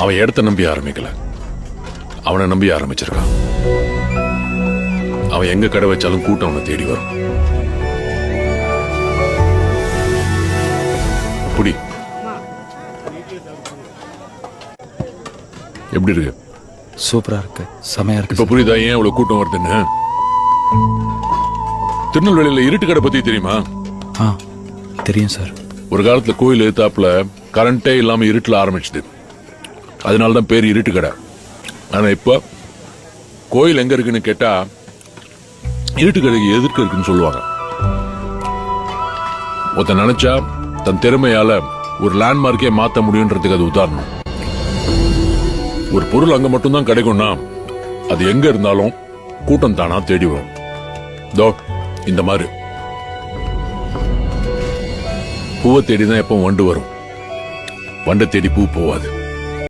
அவன் இடத்த நம்பி ஆரம்பிக்கல, அவனை நம்பி ஆரம்பிச்சிருக்கான். அவன் எங்க கடை வச்சாலும் கூட்டம் அவனை தேடி வரும். புடி எப்படி இருக்கு? சூப்பரா இருக்கு, செமையா இருக்கு. இப்ப புரியுதா ஏன் இவ்வளவு கூட்டம் வருதுன்னு? திருநெல்வேலியில இருட்டு கடை பத்தி தெரியுமா? தெரியும் சார். ஒரு காலத்துல கோயில் எதிர்த்தாப்புல கரண்டே இல்லாம இருட்டுல ஆரம்பிச்சது, அதனாலதான் பேர் இருட்டு கடை. ஆனா இப்ப கோயில் எங்க இருக்குன்னு கேட்டா இருட்டு கடைக்கு எதிர்க்க இருக்குன்னு சொல்லுவாங்க. ஒருத்தன் நினைச்சா தன் திறமையால ஒரு லேண்ட்மார்க்கே மாத்த முடியும்ன்றதுக்கு அது உதாரணம். ஒரு பொருள் அங்க மட்டும்தான் கிடைக்கும்னா அது எங்க இருந்தாலும் கூட்டம் தானா தேடி வரும். தோ இந்த மாதிரி பூவை தேடிதான் எப்பவும் வண்டு வரும், வண்டை தேடி பூ போவாது.